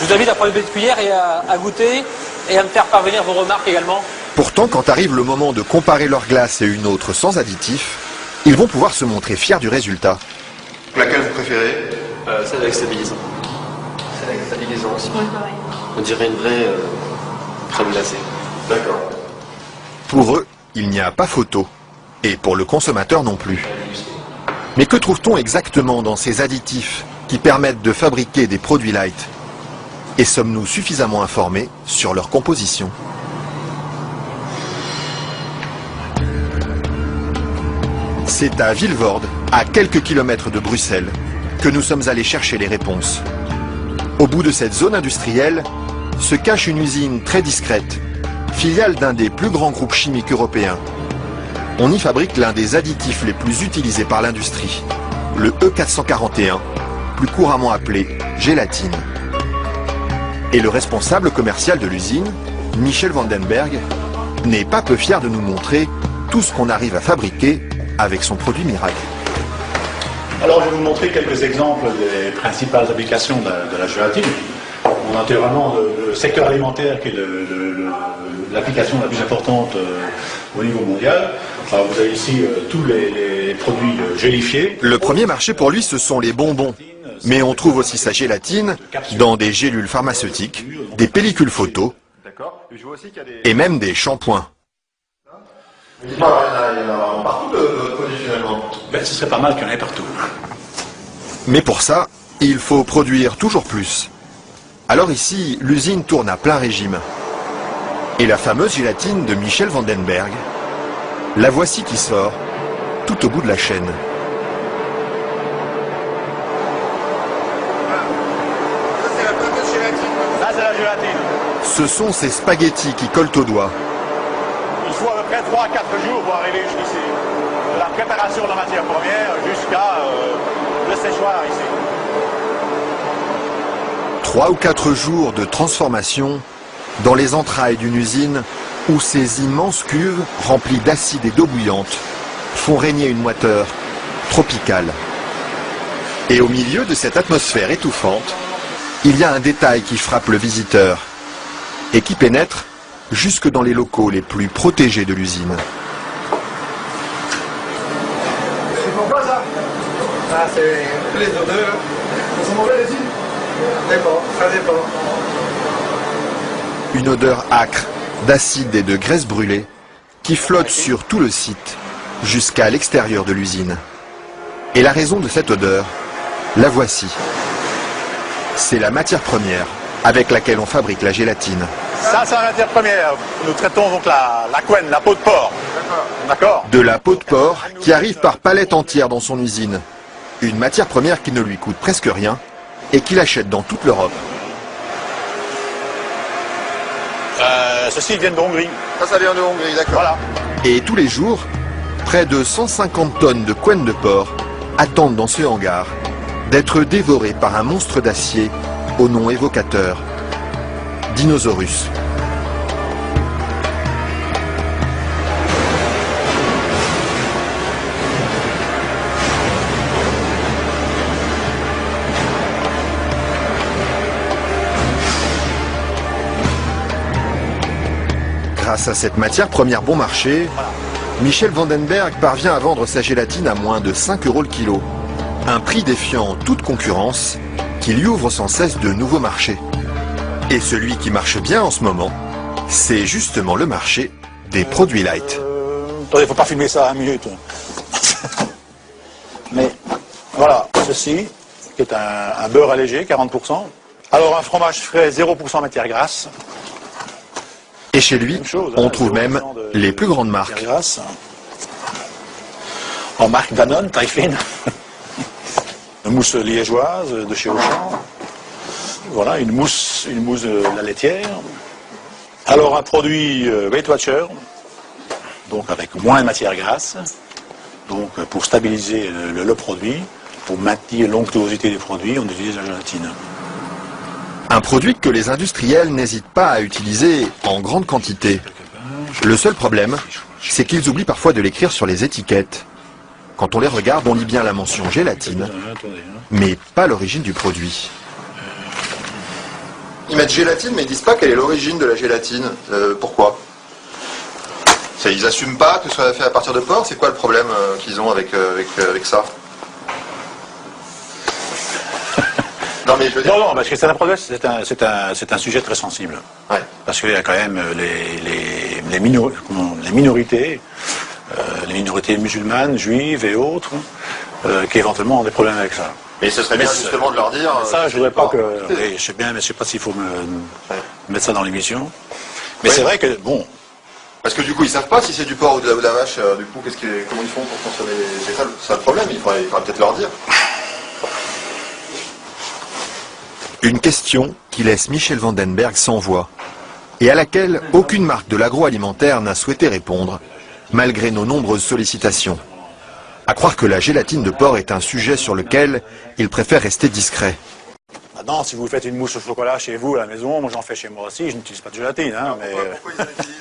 Je vous invite à prendre une petite cuillère et à goûter et à me faire parvenir vos remarques également. Pourtant, quand arrive le moment de comparer leur glace et une autre sans additifs, ils vont pouvoir se montrer fiers du résultat. Laquelle vous préférez? Celle avec stabilisant. C'est avec stabilisant aussi. Oui, pareil. On dirait une vraie crème glacée. D'accord. Pour eux, il n'y a pas photo. Et pour le consommateur non plus. Mais que trouve-t-on exactement dans ces additifs qui permettent de fabriquer des produits light? Et sommes-nous suffisamment informés sur leur composition? C'est à Vilvoorde, à quelques kilomètres de Bruxelles, que nous sommes allés chercher les réponses. Au bout de cette zone industrielle se cache une usine très discrète, filiale d'un des plus grands groupes chimiques européens. On y fabrique l'un des additifs les plus utilisés par l'industrie, le E441, plus couramment appelé gélatine. Et le responsable commercial de l'usine, Michel Vandenberg, n'est pas peu fier de nous montrer tout ce qu'on arrive à fabriquer avec son produit miracle. Alors je vais vous montrer quelques exemples des principales applications de la gélatine. On a naturellement le secteur alimentaire qui est l'application la plus importante au niveau mondial. Alors vous avez ici tous les produits gélifiés. Le premier marché pour lui, ce sont les bonbons. Mais on trouve aussi sa gélatine dans des gélules pharmaceutiques, des pellicules photo et même des shampoings. Dites-moi, il y en a partout de produits finalement. Ce serait pas mal qu'il y en ait partout. Mais pour ça, il faut produire toujours plus. Alors ici, l'usine tourne à plein régime. Et la fameuse gélatine de Michel Vandenberg, la voici qui sort, tout au bout de la chaîne. Ça c'est la gélatine. Ce sont ces spaghettis qui collent aux doigts. Il faut à peu près 3 à 4 jours pour arriver jusqu'ici. De la préparation de la matière première jusqu'à le séchoir ici. 3 ou 4 jours de transformation dans les entrailles d'une usine où ces immenses cuves remplies d'acide et d'eau bouillante font régner une moiteur tropicale. Et au milieu de cette atmosphère étouffante, il y a un détail qui frappe le visiteur et qui pénètre jusque dans les locaux les plus protégés de l'usine. C'est pourquoi ça? Ah, c'est les odeurs. Elles sont mauvaises ici? Dépend, ça dépend. Une odeur âcre d'acide et de graisse brûlée qui flotte sur tout le site jusqu'à l'extérieur de l'usine. Et la raison de cette odeur, la voici. C'est la matière première avec laquelle on fabrique la gélatine. Ça c'est la matière première. Nous traitons donc la couenne, la peau de porc. D'accord. De la peau de porc qui arrive par palettes entières dans son usine. Une matière première qui ne lui coûte presque rien et qu'il achète dans toute l'Europe. Ceci vient de Hongrie. Ça vient de Hongrie, d'accord. Voilà. Et tous les jours, près de 150 tonnes de couenne de porc attendent dans ce hangar d'être dévorées par un monstre d'acier au nom évocateur, Dinosaurus. Grâce à cette matière première bon marché, Michel Vandenberg parvient à vendre sa gélatine à moins de 5 € le kilo. Un prix défiant toute concurrence qui lui ouvre sans cesse de nouveaux marchés. Et celui qui marche bien en ce moment, c'est justement le marché des produits light. Attendez, faut pas filmer ça à 1 minute. Mais voilà, ceci, qui est un beurre allégé, 40%. Alors un fromage frais, 0% matière grasse. Et chez lui, on trouve même les plus grandes marques. Grasse. En marque Danone, taille fine. Une mousse liégeoise de chez Auchan. Voilà, une mousse de la laitière. Alors un produit Weight Watcher, donc avec moins de matière grasse, donc pour stabiliser le produit, pour maintenir l'onctuosité du produit, on utilise la gélatine. Un produit que les industriels n'hésitent pas à utiliser en grande quantité. Le seul problème, c'est qu'ils oublient parfois de l'écrire sur les étiquettes. Quand on les regarde, on lit bien la mention gélatine, mais pas l'origine du produit. Ils mettent gélatine, mais ils disent pas quelle est l'origine de la gélatine. Pourquoi? Ils n'assument pas que ce soit fait à partir de porc. C'est quoi le problème qu'ils ont avec ça? Non, mais je veux dire... Non, parce que c'est un problème, c'est un sujet très sensible. Ouais. Parce qu'il y a quand même les minorités, les minorités musulmanes, juives et autres, qui éventuellement ont des problèmes avec ça. Mais ce serait bien justement de leur dire... Ça, je voudrais pas que... Oui, je sais bien, mais je sais pas s'il faut mettre ça dans l'émission. Mais Ouais. c'est vrai que, bon... Parce que du coup, ils savent pas si c'est du porc ou de la vache. Du coup, comment ils font pour consommer? C'est ça le problème. Il faudrait peut-être leur dire. Une question qui laisse Michel Vandenberg sans voix et à laquelle aucune marque de l'agroalimentaire n'a souhaité répondre, malgré nos nombreuses sollicitations. À croire que la gélatine de porc est un sujet sur lequel il préfère rester discret. Maintenant, si vous faites une mousse au chocolat chez vous à la maison, moi j'en fais chez moi aussi, je n'utilise pas de gélatine, hein, mais... Pourquoi ils ont utilisé